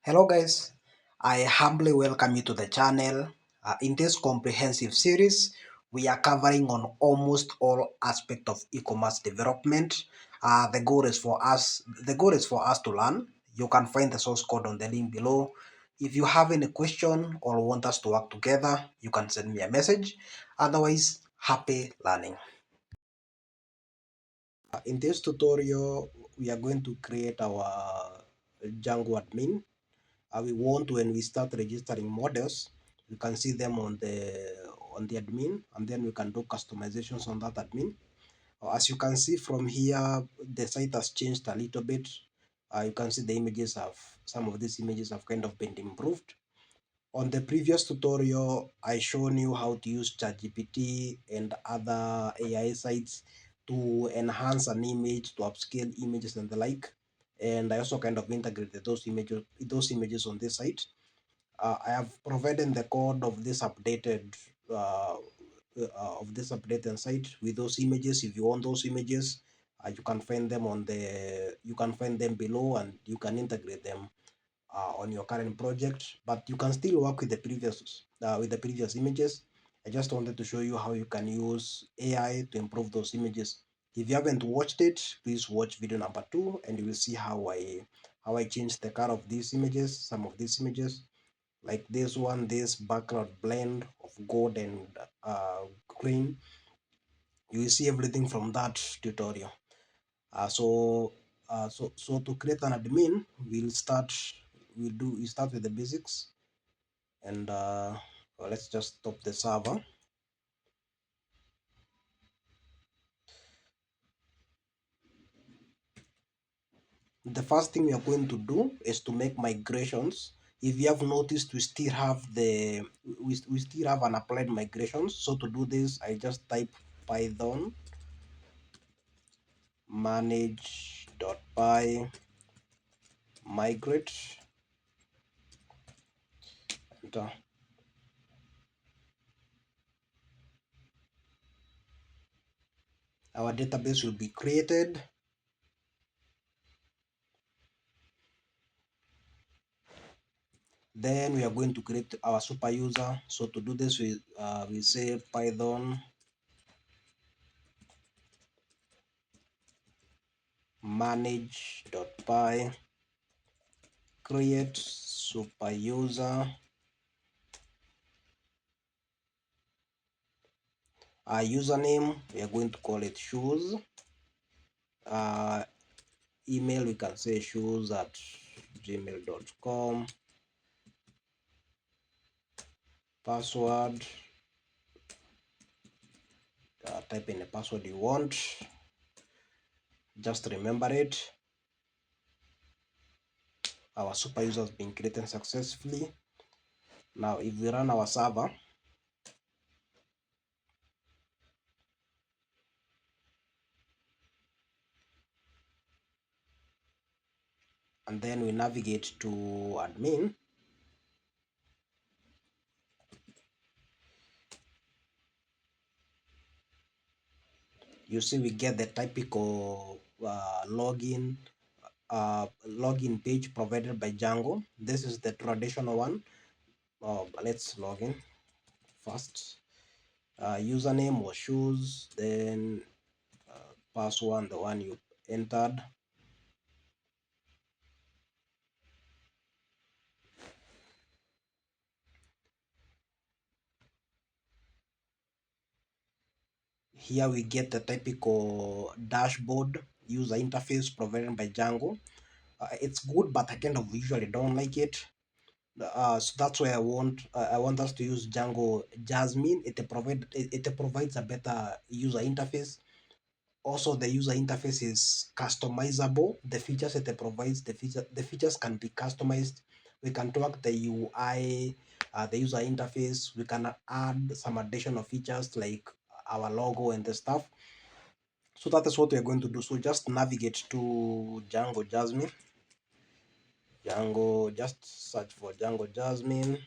Hello guys, I humbly welcome you to the channel. In this comprehensive series, we are covering on almost all aspects of e-commerce development. The goal is for us to learn. You can find the source code on the link below. If you have any question or want us to work together, you can send me a message. Otherwise, happy learning. In this tutorial, we are going to create our Django admin. We want when we start registering models, we can see them on the admin, and then we can do customizations on that admin. As you can see from here, the site has changed a little bit. You can see the images have some of these images have kind of been improved. On the previous tutorial, I shown you how to use ChatGPT and other AI sites to enhance an image, to upscale images and the like. And I also kind of integrated those images on this site. I have provided the code uh, of this updated site with those images. If you want those images, you can find them below, and you can integrate them on your current project. But you can still work with the previous images. I just wanted to show you how you can use AI to improve those images. If you haven't watched it, please watch video number 2, and you will see how I changed the color of these images, some of these images, like this one, this background blend of gold and green. You will see everything from that tutorial. So to create an admin, we start with the basics, and well, let's just stop the server. The first thing we are going to do is to make migrations. If you have noticed, we still have an applied migrations. So to do this, I just type python manage.py migrate, and our database will be created. Then we are going to create our super user. So to do this, we say python manage.py create super user. Our username, we are going to call it shoes. Email, we can say shoes@gmail.com. Password, type in a password you want, just remember it. Our super user has been created successfully. Now if we run our server, and then we navigate to admin, you see we get the typical login page provided by Django. This is the traditional one. Let's log in first. Username was shoes, then password, the one you entered. Here we get the typical dashboard user interface provided by Django. It's good, but I kind of usually don't like it. So that's why I want us to use Django Jazzmin. It provides a better user interface. Also, the user interface is customizable. The features it provides, the features can be customized. We can tweak the UI, the user interface. We can add some additional features like our logo and the stuff. So that is what we're going to do. So just navigate to Django Jazzmin. Just search for Django Jazzmin.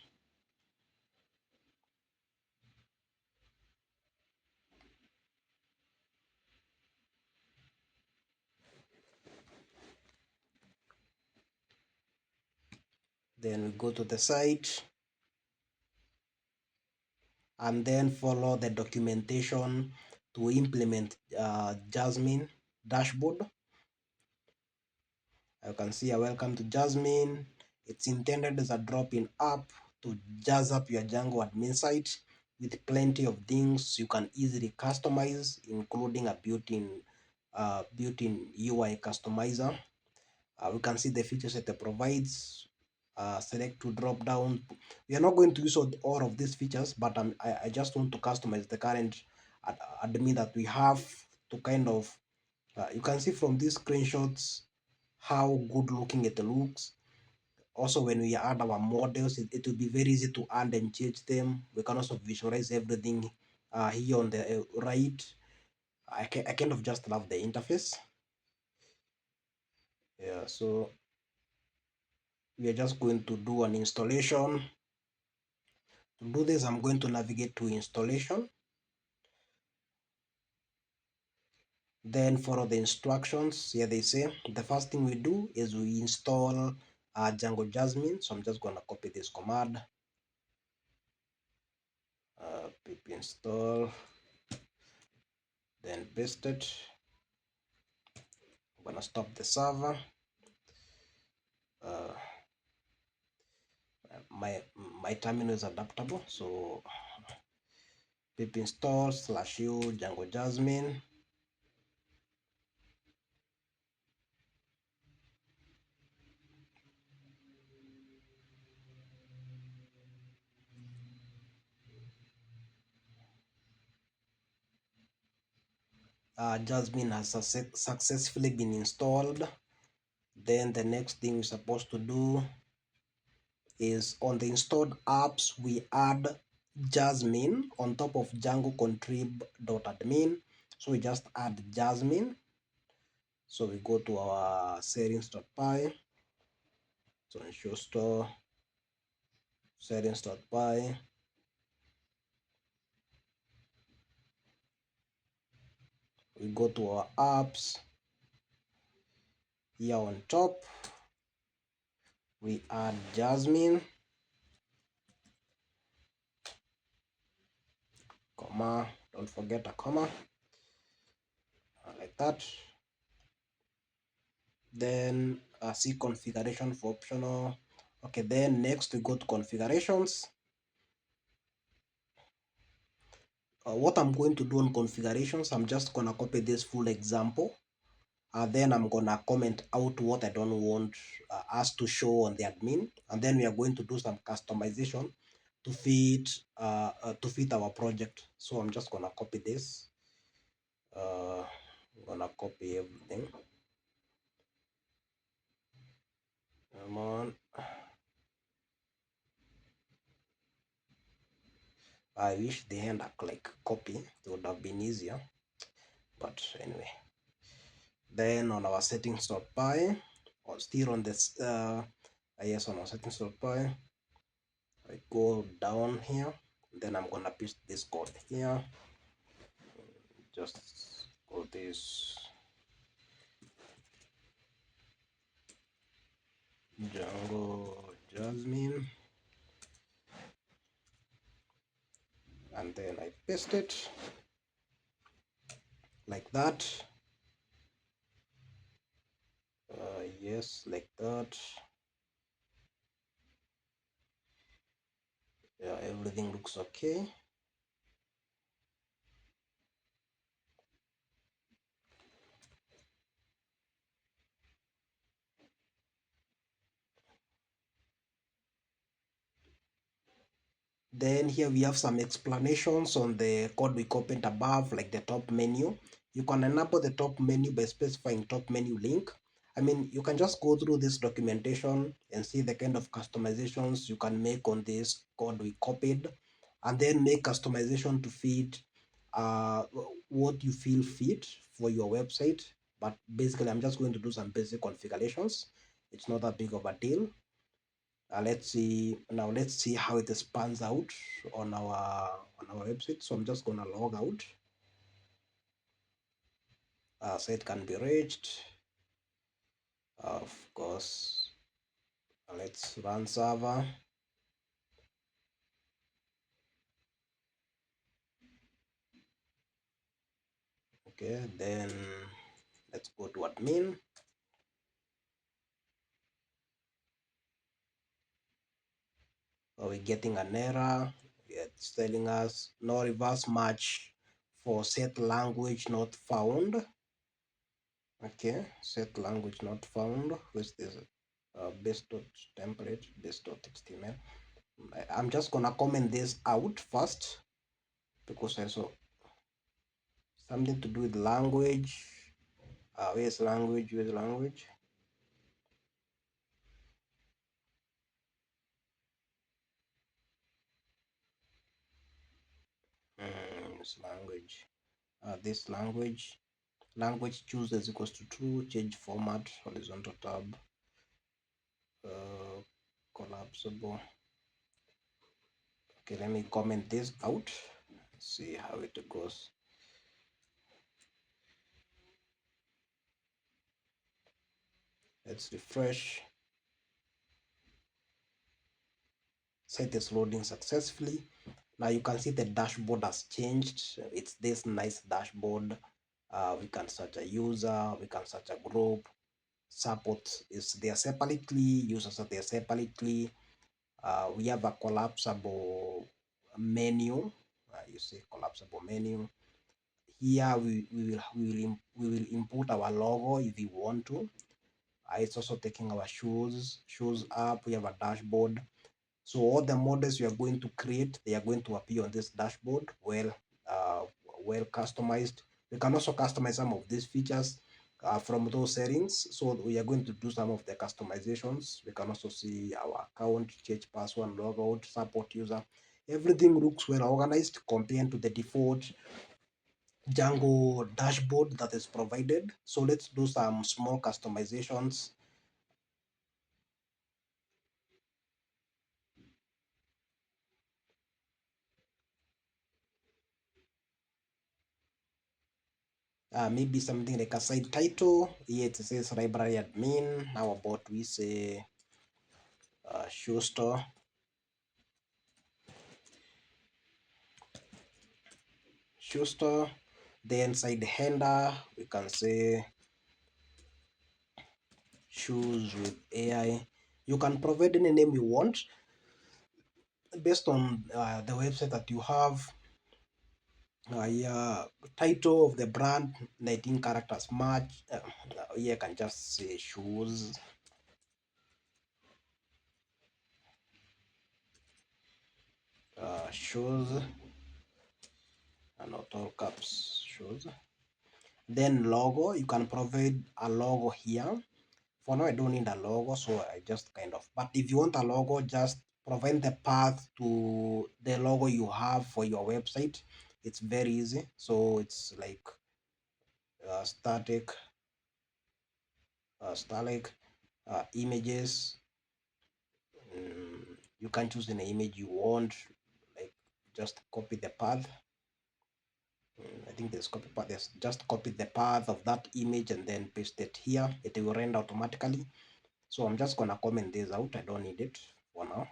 Then we go to the site and then follow the documentation to implement Jazzmin dashboard. You can see a welcome to Jazzmin. It's intended as a drop-in app to jazz up your Django admin site with plenty of things you can easily customize, including a built-in UI customizer. We can see the features that it provides. Select to drop down. We are not going to use all of these features, but I just want to customize the current admin that we have to kind of, you can see from these screenshots how good looking it looks. Also, when we add our models, it will be very easy to add and change them. We can also visualize everything here on the right. I kind of just love the interface. Yeah, so we are just going to do an installation. To do this, I'm going to navigate to installation, then follow the instructions. Here they say the first thing we do is we install Django Jazzmin. So I'm just going to copy this command, pip install, then paste it. I'm going to stop the server. Uh, my terminal is adaptable, so pip install /u Django Jazzmin. Jazzmin has successfully been installed. Then the next thing we're supposed to do is on the installed apps, we add Jazzmin on top of Django contrib.admin. So we just add Jazzmin. So we go to our settings.py. So ensure store settings.py. We go to our apps. Here on top, we add Jazzmin, comma, don't forget a comma, like that. Then see configuration for optional. Okay, then next we go to configurations. What I'm going to do on configurations, I'm just gonna copy this full example. Then I'm gonna comment out what I don't want us to show on the admin, and then we are going to do some customization to fit our project. So I'm just gonna copy this. I'm gonna copy everything. Come on. I wish they had a click copy. It would have been easier. But anyway. Then on our settings.py, or still on this, yes, on our settings.py, I go down here. Then I'm gonna paste this code here. Just call this Django Jazzmin, and then I paste it like that. Yes, like that. Yeah, everything looks okay. Then here we have some explanations on the code we copied above, like the top menu. You can enable the top menu by specifying top menu link. I mean, you can just go through this documentation and see the kind of customizations you can make on this code we copied, and then make customization to fit what you feel fit for your website. But basically, I'm just going to do some basic configurations. It's not that big of a deal. Let's see how it spans out on our website. So I'm just gonna log out. So it can be reached, of course. Let's run server. Okay, then let's go to admin. We're getting an error. It's telling us no reverse match for set language not found. Okay, set language not found. Who's this? Base.template, base.html. I'm just gonna comment this out first because I saw something to do with language. Where's language? Where's language? It's language. This language choose as equals to true, change format, horizontal tab, uh, collapsible. Okay, let me comment this out, see how it goes. Let's refresh. Site is loading successfully. Now you can see the dashboard has changed. It's this nice dashboard. We can search a user, we can search a group. Support is there separately, users are there separately. We have a collapsible menu. You see collapsible menu. Here we will input our logo if we want to. It's also taking our shoes up. We have a dashboard. So all the models you are going to create, they are going to appear on this dashboard, uh, well customized. We can also customize some of these features from those settings. So we are going to do some of the customizations. We can also see our account, change password, logout, support user. Everything looks well organized compared to the default Django dashboard that is provided. So let's do some small customizations. Maybe something like a side title. Here it says library admin. How about we say shoe store? Shoe store. Then side header, we can say shoes with AI. You can provide any name you want based on the website that you have. Yeah, title of the brand, 19 characters match. Here I can just say shoes. Shoes, and not all caps, shoes. Then logo, you can provide a logo here. For now, I don't need a logo, so I just kind of, but if you want a logo, just provide the path to the logo you have for your website. It's very easy. So it's like static images. You can choose an image you want, like just copy the path. I think there's copy path. There's just copy the path of that image and then paste it here. It will render automatically. So I'm just gonna comment this out. I don't need it for now.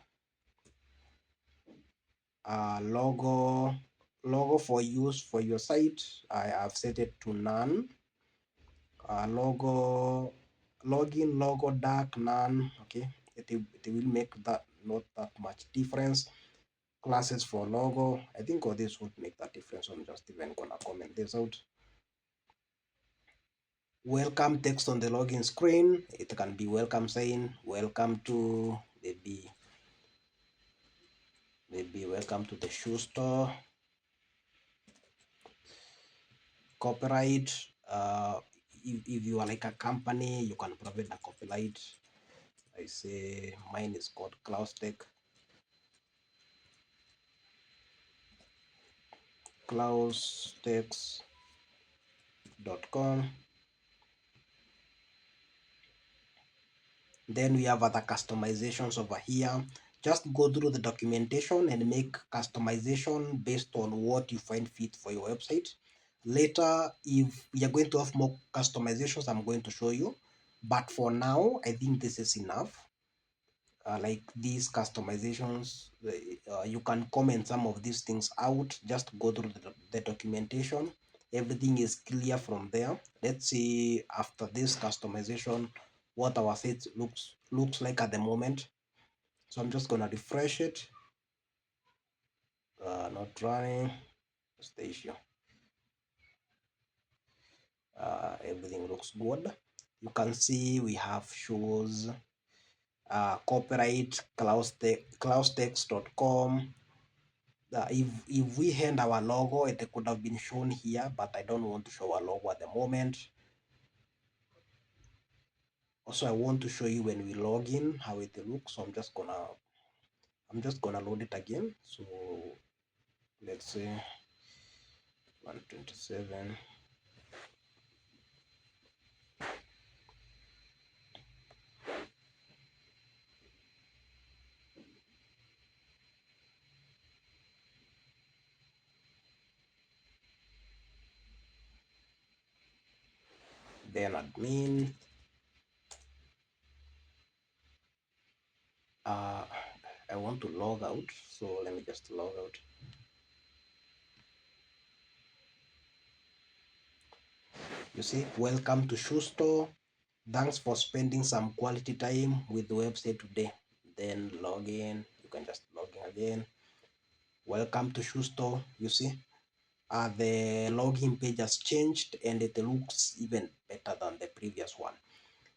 Logo for use for your site, I have set it to none. Login logo dark none. Okay, it will make that not that much difference. Classes for logo, I think all this would make that difference. So I'm just even gonna comment this out. Welcome text on the login screen, it can be welcome saying welcome to maybe welcome to the shoe store. Copyright, if you are like a company, you can provide a copyright. I say mine is called cloudtech, cloudtechs.com. Then we have other customizations over here. Just go through the documentation and make customization based on what you find fit for your website. Later, if we are going to have more customizations, I'm going to show you. But for now, I think this is enough. like these customizations. You can comment some of these things out. Just go through the documentation. Everything is clear from there. Let's see after this customization what our site looks like at the moment. So I'm just gonna refresh it. Not running. What's the issue? Everything looks good. You can see we have shows, copyright, cloustex.com. If we hand our logo, it could have been shown here, but I don't want to show our logo at the moment. Also, I want to show you when we log in how it looks. So I'm just gonna load it again. So let's say 127. Then admin. Uh, I want to log out. So let me just log out. You see, welcome to Shoe Store. Thanks for spending some quality time with the website today. Then log in. You can just log in again. Welcome to Shoe Store. You see, the login page has changed and it looks even better than the previous one.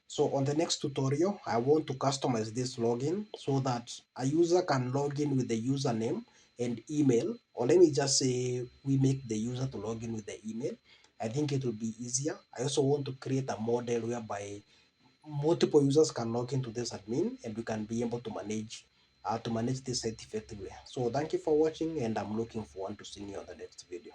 So on the next tutorial, I want to customize this login so that a user can log in with the username and email, or let me just say we make the user to log in with the email. I think it will be easier. I also want to create a model whereby multiple users can log into this admin and we can be able to manage this site effectively. So thank you for watching and I'm looking forward to seeing you on the next video.